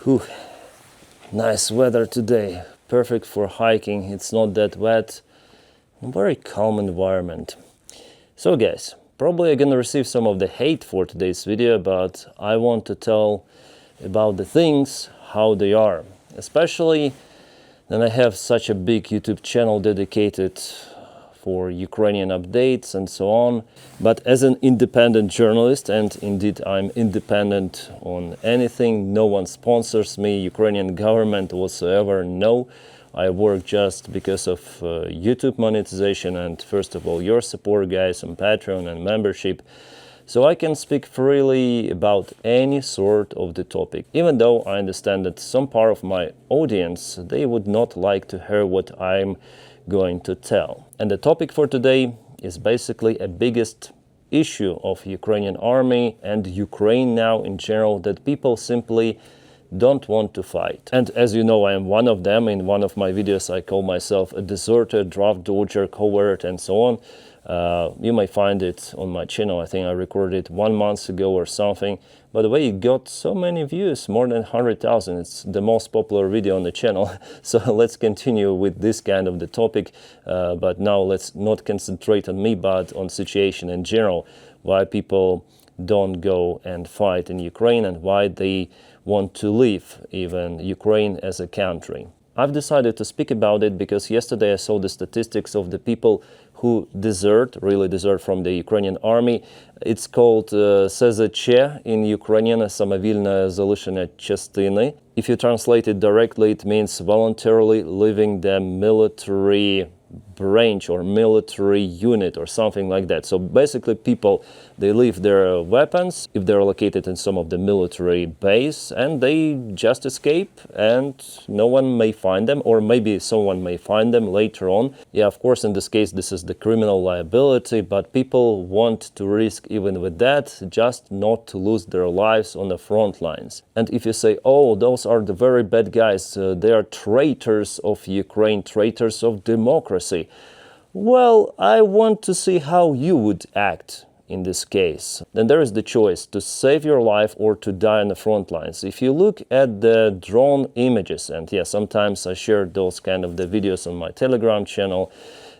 Whew. Nice weather today, perfect for hiking. It's not that wet, very calm environment. So guys, probably I'm gonna receive some of the hate for today's video, but I want to tell about the things, how they are. Especially then I have such a big YouTube channel dedicated for Ukrainian updates and so on. But as an independent journalist, and indeed I'm independent on anything, no one sponsors me, Ukrainian government whatsoever, no. I work just because of YouTube monetization and first of all your support guys on Patreon and membership. So I can speak freely about any sort of the topic, even though I understand that some part of my audience, they would not like to hear what I'm going to tell. And the topic for today is basically a biggest issue of Ukrainian army and Ukraine now in general, that people simply don't want to fight. And as you know, I am one of them. In one of my videos I call myself a deserter, draft dodger, coward and so on. You may find it on my channel. I think I recorded it 1 month ago or something. By the way, it got so many views, more than 100,000. It's the most popular video on the channel. So let's continue with this kind of the topic. But now let's not concentrate on me, but on situation in general. Why people don't go and fight in Ukraine and why they want to leave even Ukraine as a country. I've decided to speak about it because yesterday I saw the statistics of the people who really desert from the Ukrainian army. It's called СЗЧ in Ukrainian, самовільне залишення частини. If you translate it directly, it means voluntarily leaving the military branch or military unit or something like that. So basically people, they leave their weapons if they're located in some of the military base and they just escape and no one may find them, or maybe someone may find them later on. Yeah, of course, in this case, this is the criminal liability, but people want to risk even with that, just not to lose their lives on the front lines. And if you say, oh, those are the very bad guys, they are traitors of Ukraine, traitors of democracy. Well, I want to see how you would act in this case. Then there is the choice to save your life or to die on the front lines. If you look at the drone images, and yeah, sometimes I share those kind of the videos on my Telegram channel,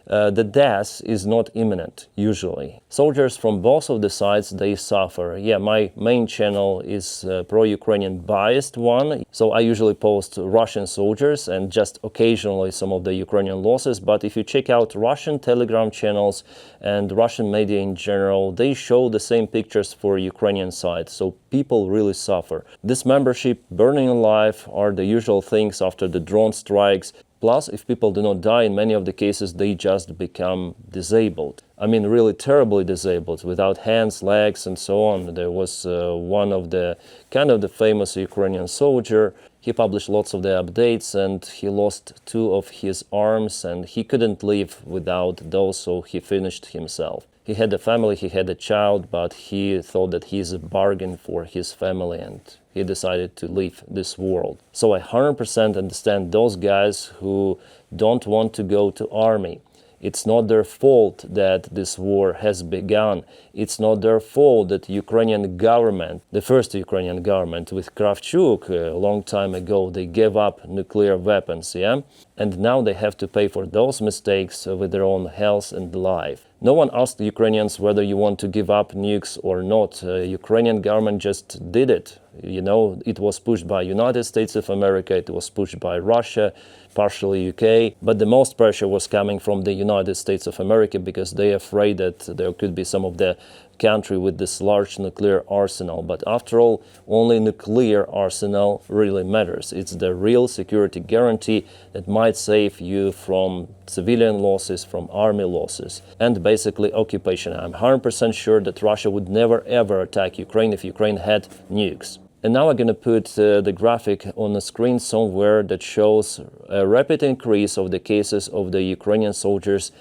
the death is not imminent, usually. Soldiers from both of the sides, they suffer. Yeah, my main channel is pro-Ukrainian biased one, so I usually post Russian soldiers and just occasionally some of the Ukrainian losses. But if you check out Russian Telegram channels and Russian media in general, they show the same pictures for Ukrainian side, so people really suffer. Dismembership, burning alive are the usual things after the drone strikes. Plus, if people do not die, in many of the cases, they just become disabled. I mean, really terribly disabled, without hands, legs, and so on. There was one of the kind of the famous Ukrainian soldier. He published lots of the updates, and he lost 2 of his arms, and he couldn't live without those, so he finished himself. He had a family, he had a child, but he thought that he's a bargain for his family, and he decided to leave this world. So I 100% understand those guys who don't want to go to army. It's not their fault that this war has begun. It's not their fault that Ukrainian government, the first Ukrainian government with Kravchuk a long time ago, they gave up nuclear weapons, yeah? And now they have to pay for those mistakes with their own health and life. No one asked the Ukrainians whether you want to give up nukes or not. Ukrainian government just did it. You know, it was pushed by United States of America, it was pushed by Russia, partially UK, but the most pressure was coming from the United States of America because they're afraid that there could be some of the country with this large nuclear arsenal. But after all, only nuclear arsenal really matters. It's the real security guarantee that might save you from civilian losses, from army losses, and basically occupation. I'm 100% sure that Russia would never ever attack Ukraine if Ukraine had nukes. And now I'm going to put the graphic on the screen somewhere that shows a rapid increase of the cases of the Ukrainian soldiers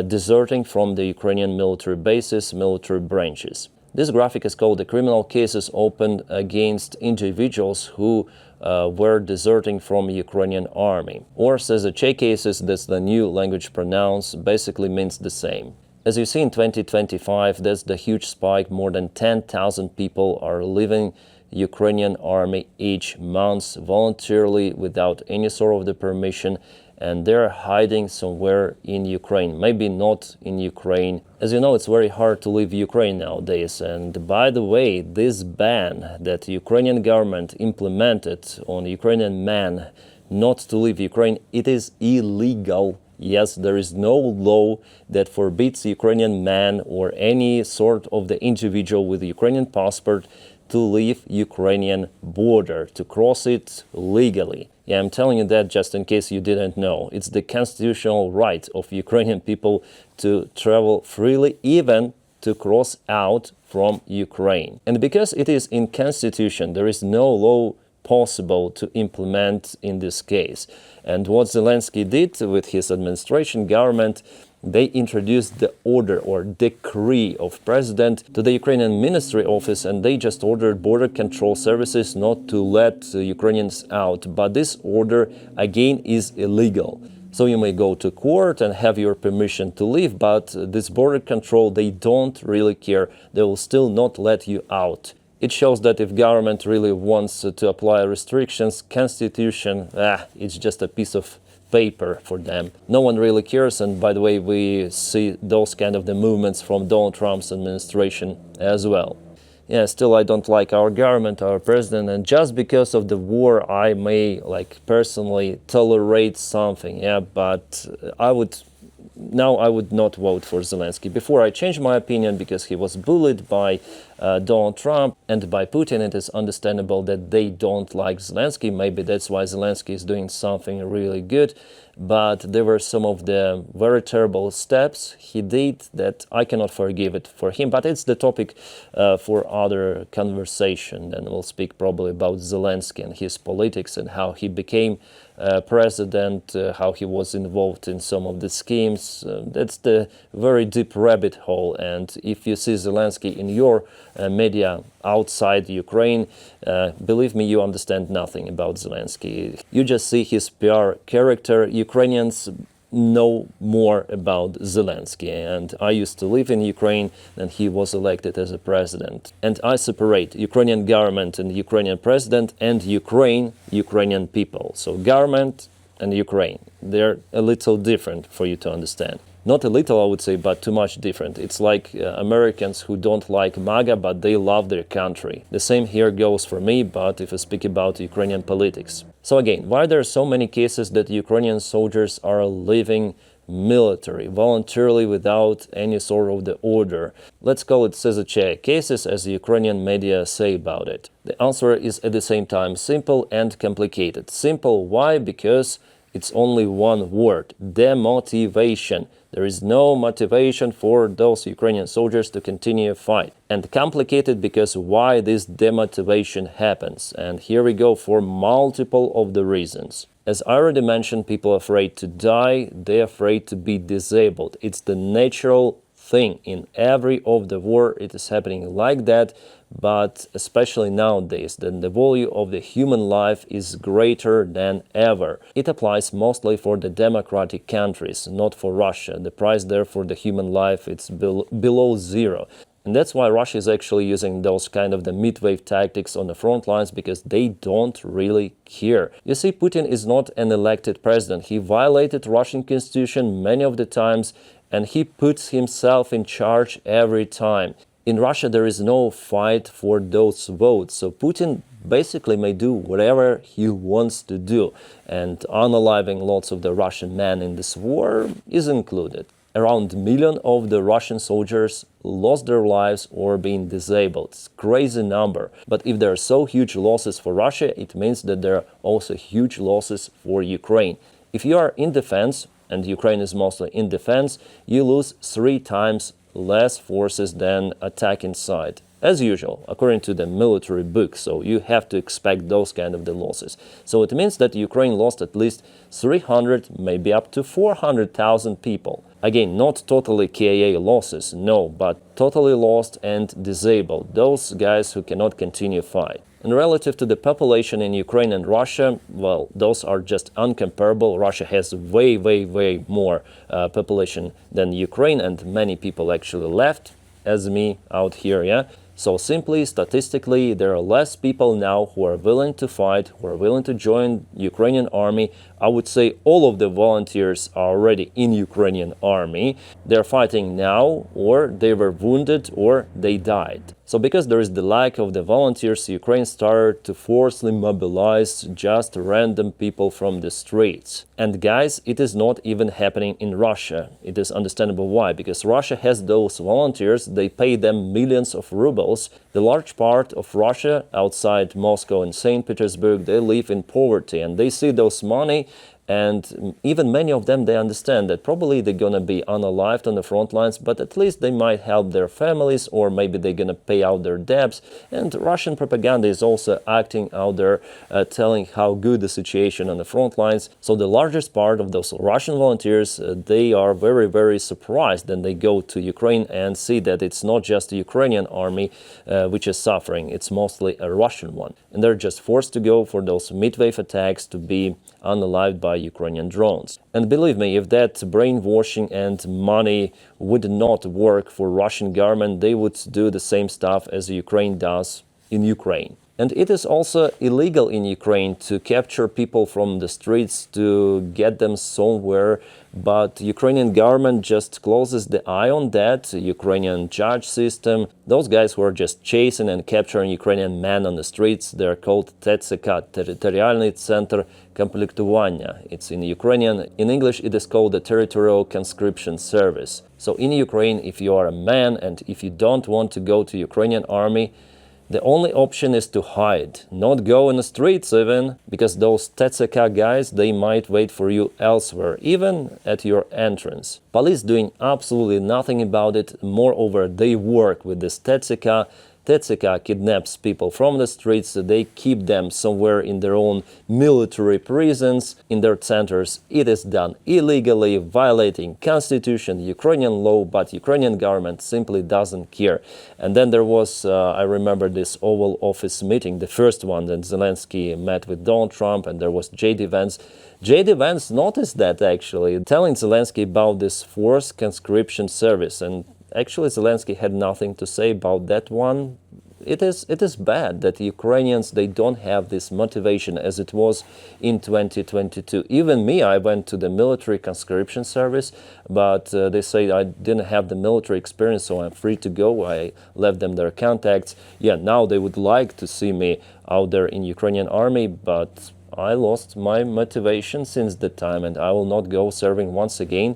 deserting from the Ukrainian military bases, military branches. This graphic is called the criminal cases opened against individuals who were deserting from Ukrainian army. Or СЗЧ cases, that's the new language pronounce, basically means the same. As you see in 2025, there's the huge spike. More than 10,000 people are leaving Ukrainian army each month voluntarily without any sort of the permission, and they're hiding somewhere in Ukraine, maybe not in Ukraine. As you know, it's very hard to leave Ukraine nowadays, and by the way, this ban that the Ukrainian government implemented on Ukrainian men not to leave Ukraine, it is illegal. Yes, there is no law that forbids Ukrainian man or any sort of the individual with Ukrainian passport to leave Ukrainian border, to cross it legally. Yeah, I'm telling you that just in case you didn't know. It's the constitutional right of Ukrainian people to travel freely, even to cross out from Ukraine. And because it is in constitution, there is no law possible to implement in this case. And what Zelensky did with his administration government, they introduced the order or decree of president to the Ukrainian ministry office, and they just ordered border control services not to let Ukrainians out. But this order again is illegal. So you may go to court and have your permission to leave, but this border control, they don't really care. They will still not let you out. It shows that if government really wants to apply restrictions, constitution, it's just a piece of paper for them. No one really cares, and by the way, we see those kind of the movements from Donald Trump's administration as well. Yeah, still I don't like our government, our president, and just because of the war I may personally tolerate something, yeah, but I would not vote for Zelensky. Before I changed my opinion because he was bullied by Donald Trump and by Putin. It is understandable that they don't like Zelensky. Maybe that's why Zelensky is doing something really good. But there were some of the very terrible steps he did that I cannot forgive it for him. But it's the topic for other conversation. Then we'll speak probably about Zelensky and his politics and how he became president, how he was involved in some of the schemes. That's the very deep rabbit hole. And if you see Zelensky in your media outside Ukraine, believe me, you understand nothing about Zelensky. You just see his PR character. Ukrainians know more about Zelensky, and I used to live in Ukraine and he was elected as a president. And I separate Ukrainian government and Ukrainian president and Ukrainian people. So government and Ukraine, they're a little different for you to understand. Not a little, I would say, but too much different. It's like Americans who don't like MAGA, but they love their country. The same here goes for me, but if I speak about Ukrainian politics. So again, why there are so many cases that Ukrainian soldiers are leaving military voluntarily without any sort of the order? Let's call it SZCH cases, as the Ukrainian media say about it. The answer is at the same time simple and complicated. Simple, why? Because it's only one word: demotivation. There is no motivation for those Ukrainian soldiers to continue a fight. And complicated because why this demotivation happens. And here we go for multiple of the reasons. As I already mentioned, people are afraid to die, they're afraid to be disabled. It's the natural thing. In every of the war it is happening like that, but especially nowadays, then the value of the human life is greater than ever. It applies mostly for the democratic countries, not for Russia. The price there for the human life, it's below zero. And that's why Russia is actually using those kind of the mid-wave tactics on the front lines, because they don't really care. You see, Putin is not an elected president. He violated Russian constitution many of the times, and he puts himself in charge every time. In Russia, there is no fight for those votes, so Putin basically may do whatever he wants to do, and unaliving lots of the Russian men in this war is included. Around 1 million of the Russian soldiers lost their lives or been disabled. It's a crazy number. But if there are so huge losses for Russia, it means that there are also huge losses for Ukraine. If you are in defense, and Ukraine is mostly in defense, you lose 3 times less forces than attacking side. As usual, according to the military book, so you have to expect those kind of the losses. So it means that Ukraine lost at least 300, maybe up to 400,000 people. Again, not totally KIA losses, no, but totally lost and disabled, those guys who cannot continue fight. And relative to the population in Ukraine and Russia, well, those are just uncomparable. Russia has way more population than Ukraine, and many people actually left, as me out here, yeah. So simply, statistically, there are less people now who are willing to fight, who are willing to join Ukrainian army. I would say all of the volunteers are already in Ukrainian army. They're fighting now, or they were wounded, or they died. So because there is the lack of the volunteers, Ukraine started to forcibly mobilize just random people from the streets. And guys, it is not even happening in Russia. It is understandable why, because Russia has those volunteers, they pay them millions of rubles. The large part of Russia outside Moscow and St. Petersburg, they live in poverty, and they see those money. And even many of them, they understand that probably they're going to be unalived on the front lines, but at least they might help their families, or maybe they're going to pay out their debts. And Russian propaganda is also acting out there, telling how good the situation on the front lines. So the largest part of those Russian volunteers, they are very, very surprised. Then they go to Ukraine and see that it's not just the Ukrainian army which is suffering, it's mostly a Russian one. And they're just forced to go for those midwave attacks to be unalived by Ukrainian drones. And believe me, if that brainwashing and money would not work for Russian government, they would do the same stuff as Ukraine does in Ukraine. And it is also illegal in Ukraine to capture people from the streets to get them somewhere, but Ukrainian government just closes the eye on that. Ukrainian judge system, those guys who are just chasing and capturing Ukrainian men on the streets, they're called TCK, Territorialny Center Комплектування. It's in Ukrainian. In English, it is called the Territorial Conscription Service. So in Ukraine, if you are a man and if you don't want to go to Ukrainian army, the only option is to hide, not go in the streets even, because those TCK guys, they might wait for you elsewhere, even at your entrance. Police doing absolutely nothing about it. Moreover, they work with this TCK. TCK kidnaps people from the streets, they keep them somewhere in their own military prisons, in their centers. It is done illegally, violating constitution, Ukrainian law, but Ukrainian government simply doesn't care. And then there was, I remember this Oval Office meeting, the first one that Zelensky met with Donald Trump, and there was J.D. Vance. J.D. Vance noticed that actually, telling Zelensky about this forced conscription service, and actually, Zelensky had nothing to say about that one. It is bad that the Ukrainians, they don't have this motivation as it was in 2022. Even me, I went to the military conscription service, but they say I didn't have the military experience, so I'm free to go. I left them their contacts. Yeah, now they would like to see me out there in Ukrainian army, but I lost my motivation since that time, and I will not go serving once again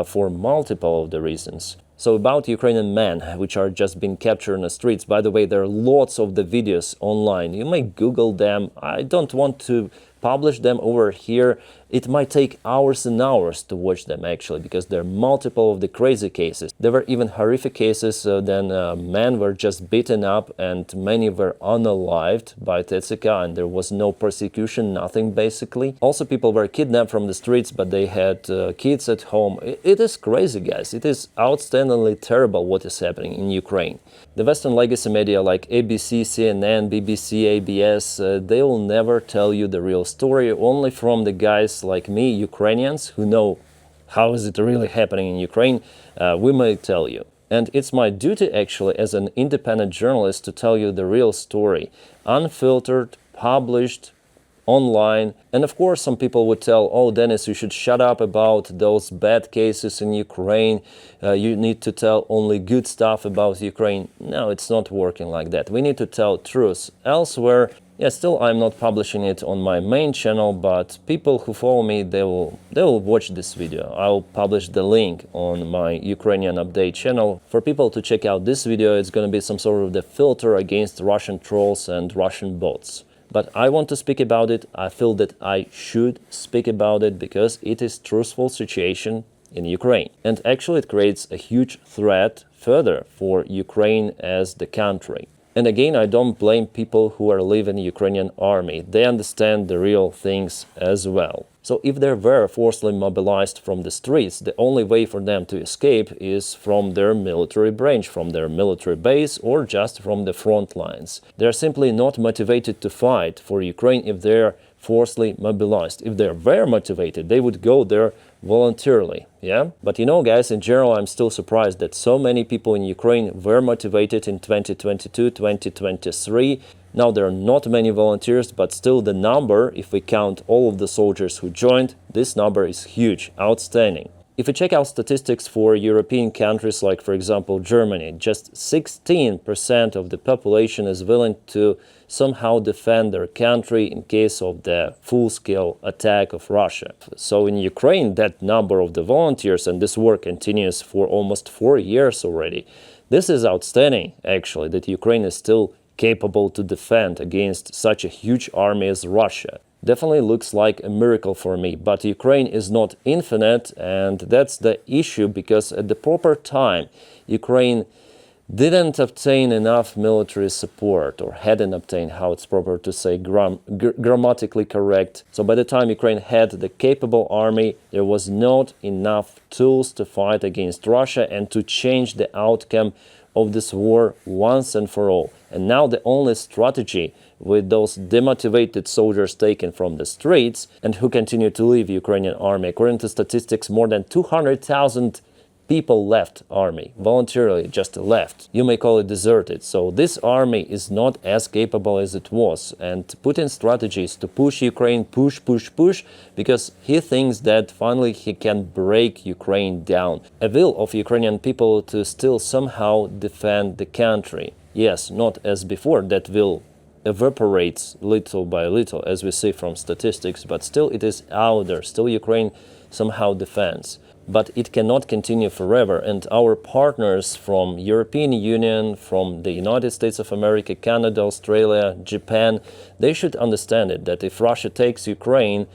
for multiple of the reasons. So about Ukrainian men, which are just being captured in the streets. By the way, there are lots of the videos online. You may Google them. I don't want to publish them over here. It might take hours and hours to watch them actually, because there are multiple of the crazy cases. There were even horrific cases. Then men were just beaten up and many were unalived by TCK, and there was no persecution, nothing basically. Also, people were kidnapped from the streets, but they had kids at home. It is crazy, guys. It is outstandingly terrible what is happening in Ukraine. The Western legacy media like ABC, CNN, BBC, ABS, they will never tell you the real story. Only from the guys like me, Ukrainians, who know how is it really happening in Ukraine, we may tell you. And it's my duty actually as an independent journalist to tell you the real story, unfiltered, published, online. And of course, some people would tell, oh, Denys, you should shut up about those bad cases in Ukraine. You need to tell only good stuff about Ukraine. No, it's not working like that. We need to tell truth elsewhere. Yeah, still I'm not publishing it on my main channel, but people who follow me, they will watch this video. I'll publish the link on my Ukrainian update channel. For people to check out this video, it's going to be some sort of the filter against Russian trolls and Russian bots. But I want to speak about it. I feel that I should speak about it because it is truthful situation in Ukraine. And actually it creates a huge threat further for Ukraine as the country. And again, I don't blame people who are leaving the Ukrainian army. They understand the real things as well. So if they were forcibly mobilized from the streets, the only way for them to escape is from their military branch, from their military base, or just from the front lines. They are simply not motivated to fight for Ukraine if they are forcibly mobilized. If they were motivated, they would go there voluntarily. Yeah, but you know, guys, in general, I'm still surprised that so many people in Ukraine were motivated in 2022, 2023. Now there are not many volunteers, but still the number, if we count all of the soldiers who joined, this number is huge, outstanding. If we check out statistics for European countries like, for example, Germany, just 16% of the population is willing to somehow defend their country in case of the full-scale attack of Russia. So in Ukraine, that number of the volunteers, and this work continues for almost 4 years already. This is outstanding, actually, that Ukraine is still capable to defend against such a huge army as Russia. Definitely looks like a miracle for me, but Ukraine is not infinite, and that's the issue, because at the proper time Ukraine didn't obtain enough military support, or hadn't obtained, how it's proper to say, grammatically correct. So by the time Ukraine had the capable army, there was not enough tools to fight against Russia and to change the outcome of this war once and for all. And now the only strategy, with those demotivated soldiers taken from the streets and who continue to leave Ukrainian army, according to statistics, more than 200,000 people left army, voluntarily just left. You may call it deserted. So this army is not as capable as it was. And Putin's strategy is to push Ukraine, push, because he thinks that finally he can break Ukraine down. A will of Ukrainian people to still somehow defend the country. Yes, not as before, that will evaporates little by little, as we see from statistics, but still it is out there, still Ukraine somehow defends. But it cannot continue forever, and our partners from European Union, from the United States of America, Canada, Australia, Japan, they should understand it, that if Russia takes Ukraine,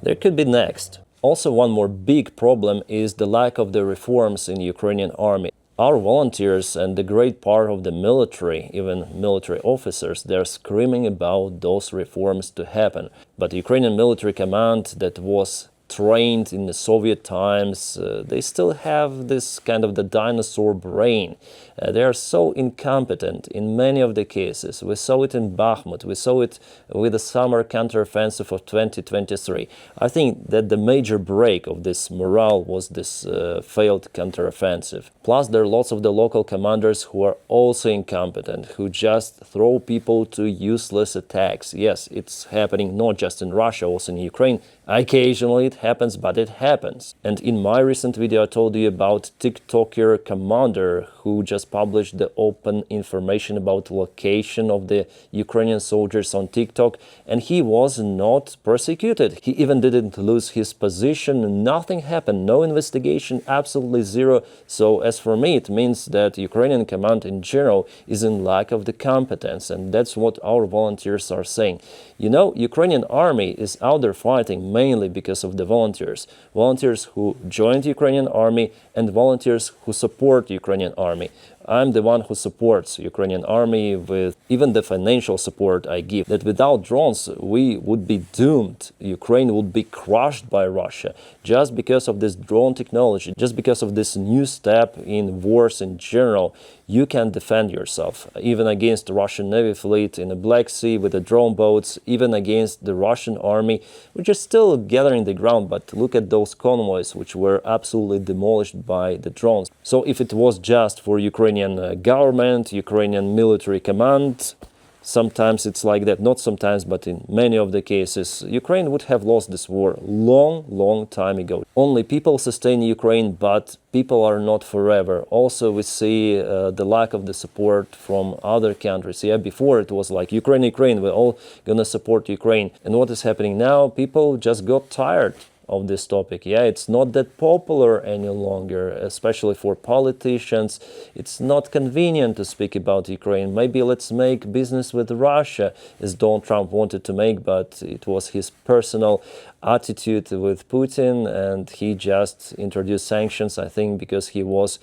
there could be next. Also, one more big problem is the lack of the reforms in Ukrainian army. Our volunteers and the great part of the military, even military officers, they're screaming about those reforms to happen. But the Ukrainian military command that was trained in the Soviet times, they still have this kind of the dinosaur brain. They are so incompetent in many of the cases. We saw it in Bakhmut, we saw it with the summer counteroffensive of 2023. I think that the major break of this morale was this failed counteroffensive. Plus, there are lots of the local commanders who are also incompetent, who just throw people to useless attacks. Yes, it's happening not just in Russia, also in Ukraine. Occasionally it happens, but it happens. And in my recent video I told you about TikToker commander who just published the open information about location of the Ukrainian soldiers on TikTok, and he was not persecuted. He even didn't lose his position, nothing happened, no investigation, absolutely zero. So as for me, it means that Ukrainian command in general is in lack of the competence, and that's what our volunteers are saying. You know, Ukrainian army is out there fighting mainly because of the volunteers. Volunteers who joined Ukrainian army and volunteers who support Ukrainian army. I'm the one who supports Ukrainian army with even the financial support I give. That without drones, we would be doomed. Ukraine would be crushed by Russia just because of this drone technology, just because of this new step in wars in general. You can defend yourself, even against the Russian Navy fleet in the Black Sea with the drone boats, even against the Russian army, which is still gathering the ground. But look at those convoys, which were absolutely demolished by the drones. So if it was just for Ukrainian government, Ukrainian military command, sometimes it's like that, not sometimes, but in many of the cases, Ukraine would have lost this war long time ago. Only people sustain Ukraine, but people are not forever. Also, we see the lack of the support from other countries. Yeah, before it was like Ukraine, we're all gonna support Ukraine. And what is happening now? People just got tired of this topic. Yeah, it's not that popular any longer, especially for politicians. It's not convenient to speak about Ukraine. Maybe let's make business with Russia, as Donald Trump wanted to make, but it was his personal attitude with Putin, and he just introduced sanctions, I think, because he was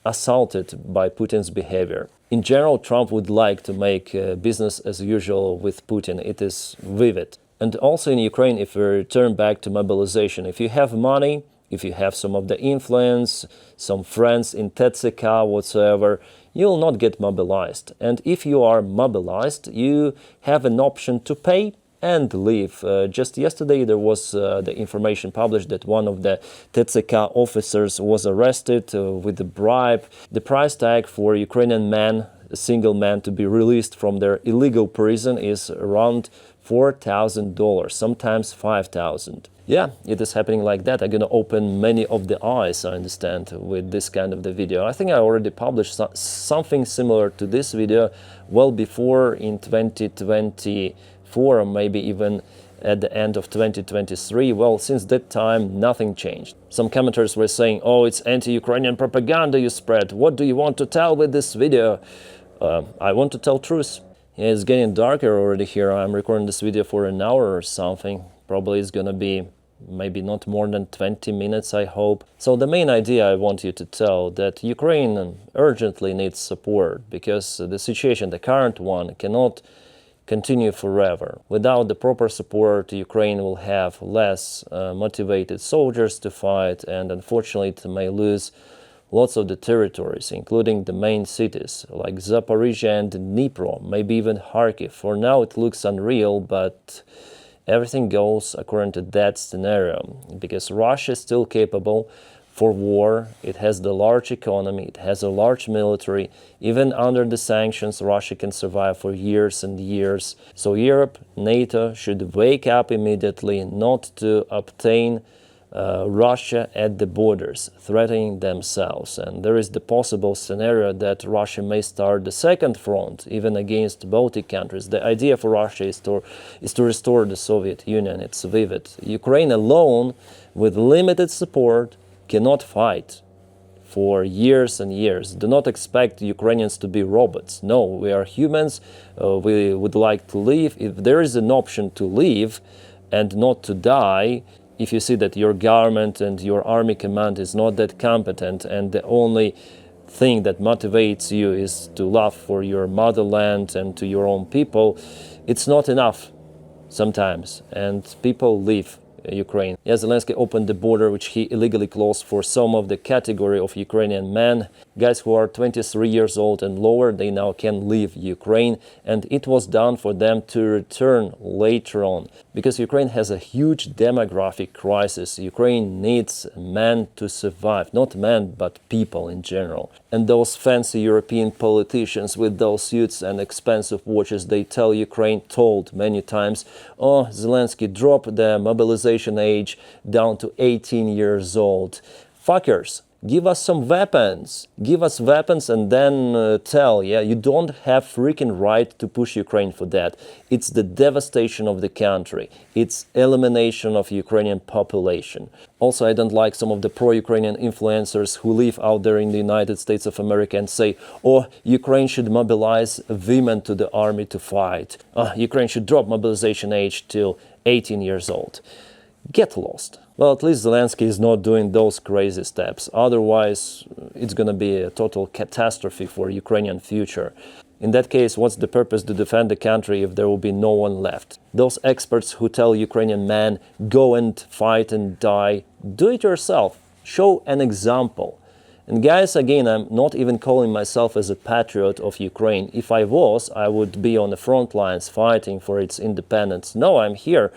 assaulted by Putin's behavior. In general, Trump would like to make business as usual with Putin. It is vivid. And also in Ukraine, if we return back to mobilization, if you have money, if you have some of the influence, some friends in TCK, whatsoever, you will not get mobilized. And if you are mobilized, you have an option to pay and leave. Just yesterday there was the information published that one of the TCK officers was arrested with a bribe. The price tag for Ukrainian man, a single man, to be released from their illegal prison is around $4,000, sometimes $5,000. Yeah, it is happening like that. I'm gonna open many of the eyes, I understand, with this kind of the video. I think I already published something similar to this video well before in 2024, or maybe even at the end of 2023. Well, since that time, nothing changed. Some commenters were saying, oh, it's anti-Ukrainian propaganda you spread. What do you want to tell with this video? I want to tell truth. Yeah, it's getting darker already here. I'm recording this video for an hour or something. Probably it's gonna be maybe not more than 20 minutes, I hope. So the main idea I want you to tell that Ukraine urgently needs support, because the situation, the current one, cannot continue forever. Without the proper support, Ukraine will have less motivated soldiers to fight, and unfortunately it may lose lots of the territories, including the main cities like Zaporizhia and Dnipro, maybe even Kharkiv. For now it looks unreal, but everything goes according to that scenario, because Russia is still capable for war. It has the large economy, it has a large military. Even under the sanctions, Russia can survive for years and years. So Europe, NATO should wake up immediately, not to obtain Russia at the borders, threatening themselves. And there is the possible scenario that Russia may start the second front, even against Baltic countries. The idea for Russia is to restore the Soviet Union. It's vivid. Ukraine alone, with limited support, cannot fight for years and years. Do not expect Ukrainians to be robots. No, we are humans. We would like to live. If there is an option to live and not to die, if you see that your government and your army command is not that competent, and the only thing that motivates you is to love for your motherland and to your own people, it's not enough sometimes, and people leave Ukraine. Yeah, Zelensky opened the border, which he illegally closed for some of the category of Ukrainian men. Guys who are 23 years old and lower, they now can leave Ukraine, and it was done for them to return later on, because Ukraine has a huge demographic crisis. Ukraine needs men to survive, not men, but people in general. And those fancy European politicians with those suits and expensive watches, they tell Ukraine, told many times, oh, Zelensky, drop the mobilization age down to 18 years old. Fuckers, give us some weapons. Give us weapons and then tell, yeah, you don't have freaking right to push Ukraine for that. It's the devastation of the country. It's elimination of Ukrainian population. Also, I don't like some of the pro-Ukrainian influencers who live out there in the United States of America and say, oh, Ukraine should mobilize women to the army to fight. Ukraine should drop mobilization age till 18 years old. Get lost. Well, at least Zelensky is not doing those crazy steps. Otherwise, it's going to be a total catastrophe for Ukrainian future. In that case, what's the purpose to defend the country if there will be no one left? Those experts who tell Ukrainian men, go and fight and die, do it yourself. Show an example. And guys, again, I'm not even calling myself as a patriot of Ukraine. If I was, I would be on the front lines fighting for its independence. No, I'm here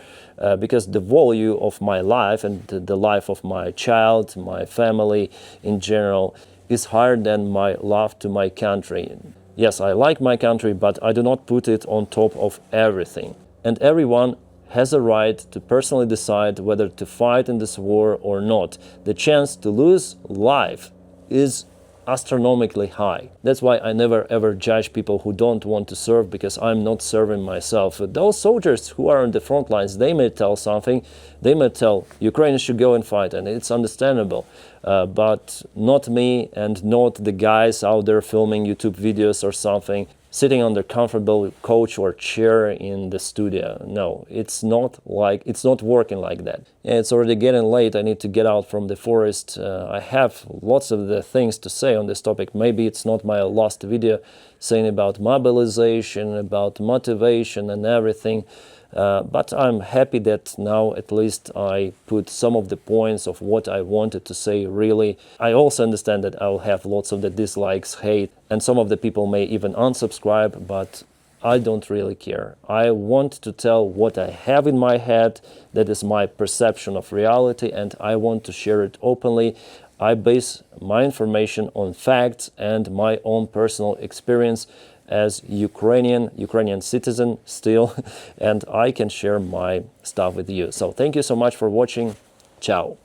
because the value of my life and the life of my child, my family in general, is higher than my love to my country. Yes, I like my country, but I do not put it on top of everything. And everyone has a right to personally decide whether to fight in this war or not. The chance to lose life is astronomically high. That's why I never ever judge people who don't want to serve, because I'm not serving myself. Those soldiers who are on the front lines, they may tell something, they may tell Ukrainians should go and fight, and it's understandable. But not me, and not the guys out there filming YouTube videos or something, sitting on their comfortable couch or chair in the studio. No, it's not working like that. And it's already getting late. I need to get out from the forest. I have lots of the things to say on this topic. Maybe it's not my last video saying about mobilization, about motivation and everything. But I'm happy that now at least I put some of the points of what I wanted to say really. I also understand that I'll have lots of the dislikes, hate, and some of the people may even unsubscribe, but I don't really care. I want to tell what I have in my head, that is my perception of reality, and I want to share it openly. I base my information on facts and my own personal experience as Ukrainian citizen still, and I can share my stuff with you. So thank you so much for watching. Ciao.